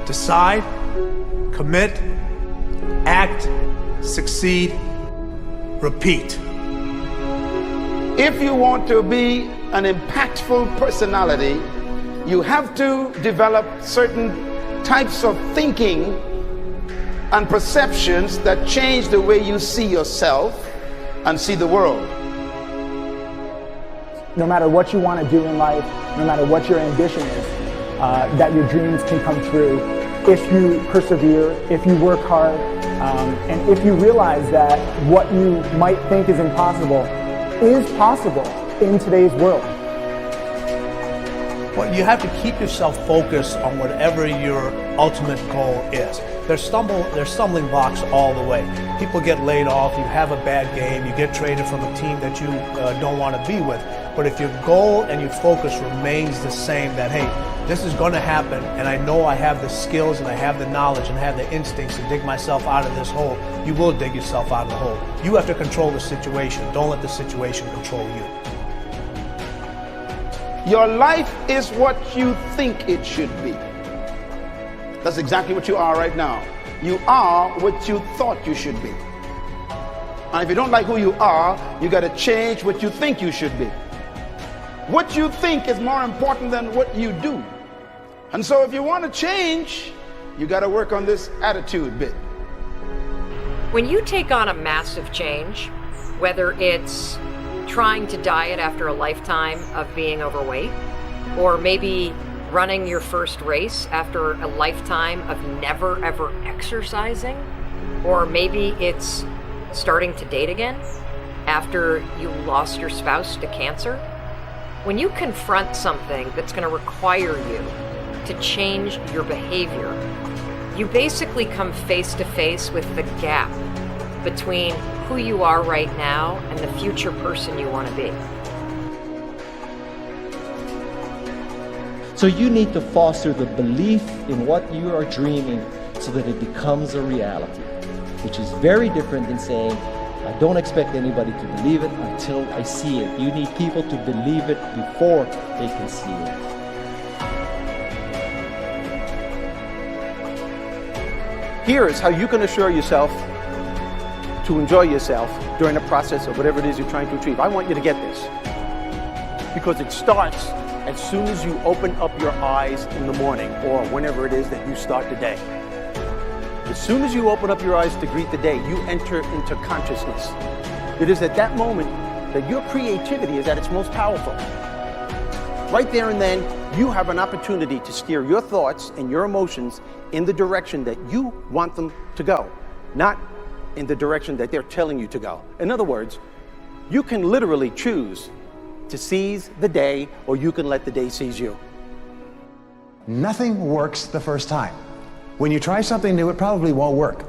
Decide, commit, act, succeed, repeat. If you want to be an impactful personality, you have to develop certain types of thinking and perceptions that change the way you see yourself and see the world. No matter what you want to do in life, no matter what your ambition is, that your dreams can come true if you persevere, if you work hard, and if you realize that what you might think is impossible is possible in today's world. Well, you have to keep yourself focused on whatever your ultimate goal is. There's stumbling blocks all the way. People get laid off, you have a bad game, you get traded from a team that you don't want to be with. But if your goal and your focus remains the same, that hey, this is going to happen, and I know I have the skills and I have the knowledge and I have the instincts to dig myself out of this hole, you will dig yourself out of the hole. You have to control the situation. Don't let the situation control you. Your life is what you think it should be. That's exactly what you are right now. You are what you thought you should be. And if you don't like who you are, you got to change what you think you should be. What you think is more important than what you do. And so if you want to change, you got to work on this attitude bit. When you take on a massive change, whether it's trying to diet after a lifetime of being overweight, or maybe running your first race after a lifetime of never ever exercising, or maybe it's starting to date again after you lost your spouse to cancer. When you confront something that's going to require you to change your behavior, you basically come face to face with the gap between who you are right now and the future person you want to be. So you need to foster the belief in what you are dreaming so that it becomes a reality, which is very different than saying, I don't expect anybody to believe it until I see it. You need people to believe it before they can see it. Here is how you can assure yourself to enjoy yourself during the process of whatever it is you're trying to achieve. I want you to get this, because it starts as soon as you open up your eyes in the morning, or whenever it is that you start the day. As soon as you open up your eyes to greet the day, you enter into consciousness. It is at that moment that your creativity is at its most powerful. Right there and then, you have an opportunity to steer your thoughts and your emotions in the direction that you want them to go, not in the direction that they're telling you to go. In other words, you can literally choose to seize the day, or you can let the day seize you. Nothing works the first time. When you try something new, it probably won't work.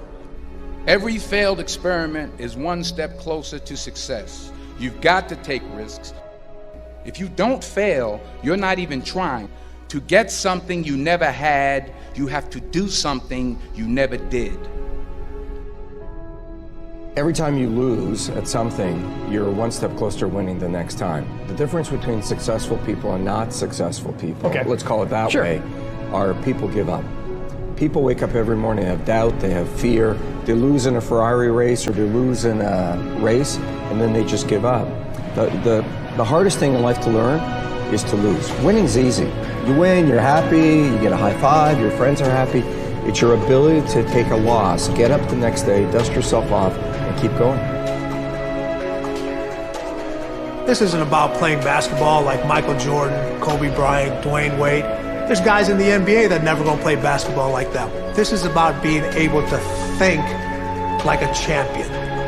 Every failed experiment is one step closer to success. You've got to take risks. If you don't fail, you're not even trying. To get something you never had, you have to do something you never did. Every time you lose at something, you're one step closer to winning the next time. The difference between successful people and not successful people, let's call it that way, are people give up. People wake up every morning, they have doubt, they have fear, they lose in a Ferrari race or they lose in a race, and then they just give up. The hardest thing in life to learn is to lose. Winning's easy. You win, you're happy, you get a high five, your friends are happy. It's your ability to take a loss, get up the next day, dust yourself off, and keep going. This isn't about playing basketball like Michael Jordan, Kobe Bryant, Dwayne Wade. There's guys in the NBA that never gonna play basketball like them. This is about being able to think like a champion,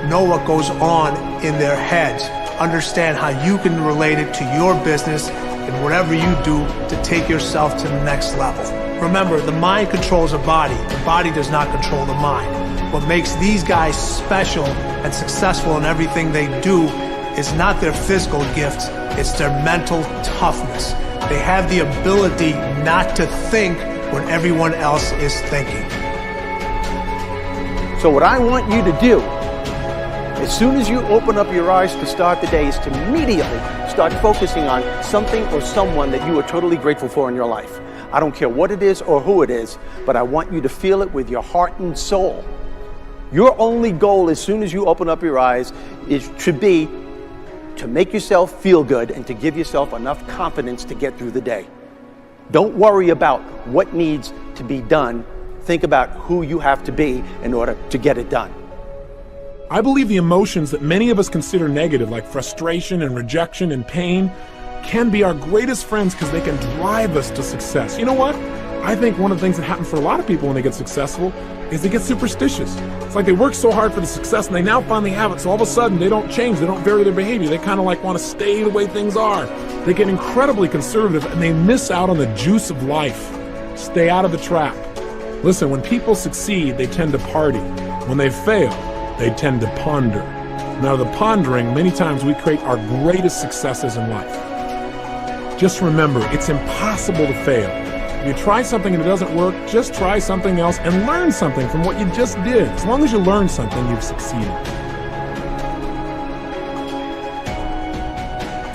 know what goes on in their heads, understand how you can relate it to your business and whatever you do to take yourself to the next level. Remember, the mind controls the body does not control the mind. What makes these guys special and successful in everything they do is not their physical gifts, it's their mental toughness. They have the ability not to think when everyone else is thinking. So what I want you to do, as soon as you open up your eyes to start the day, is to immediately Start focusing on something or someone that you are totally grateful for in your life. I don't care what it is or who it is, but I want you to feel it with your heart and soul. Your only goal as soon as you open up your eyes should be to make yourself feel good and to give yourself enough confidence to get through the day. Don't worry about what needs to be done. Think about who you have to be in order to get it done. I believe the emotions that many of us consider negative, like frustration and rejection and pain, can be our greatest friends because they can drive us to success. You know what? I think one of the things that happens for a lot of people when they get successful is they get superstitious. It's like they work so hard for the success and they now finally have it, so all of a sudden they don't change, they don't vary their behavior, they kind of like want to stay the way things are. They get incredibly conservative and they miss out on the juice of life. Stay out of the trap. Listen, when people succeed, they tend to party. When they fail, they tend to ponder. Now, the pondering, many times we create our greatest successes in life. Just remember, it's impossible to fail. If you try something and it doesn't work, just try something else and learn something from what you just did. As long as you learn something, you've succeeded.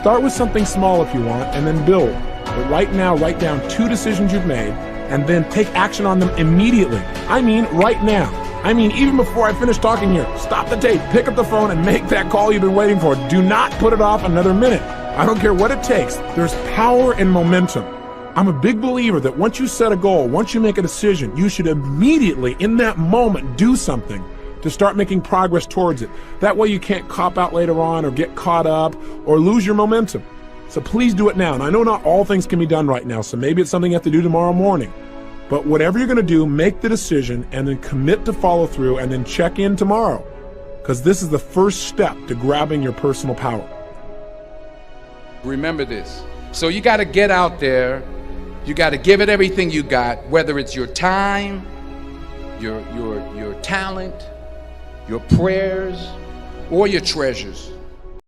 Start with something small if you want, and then build. But right now, write down 2 decisions you've made, and then take action on them immediately. I mean, right now. I mean, even before I finish talking here, stop the tape, pick up the phone, and make that call you've been waiting for. Do not put it off another minute. I don't care what it takes. There's power in momentum. I'm a big believer that once you set a goal, once you make a decision, you should immediately, in that moment, do something to start making progress towards it. That way you can't cop out later on or get caught up or lose your momentum. So please do it now. And I know not all things can be done right now, so maybe it's something you have to do tomorrow morning. But whatever you're going to do, make the decision and then commit to follow through and then check in tomorrow. Because this is the first step to grabbing your personal power. Remember this. So you got to get out there. You got to give it everything you got, whether it's your time, your talent, your prayers, or your treasures.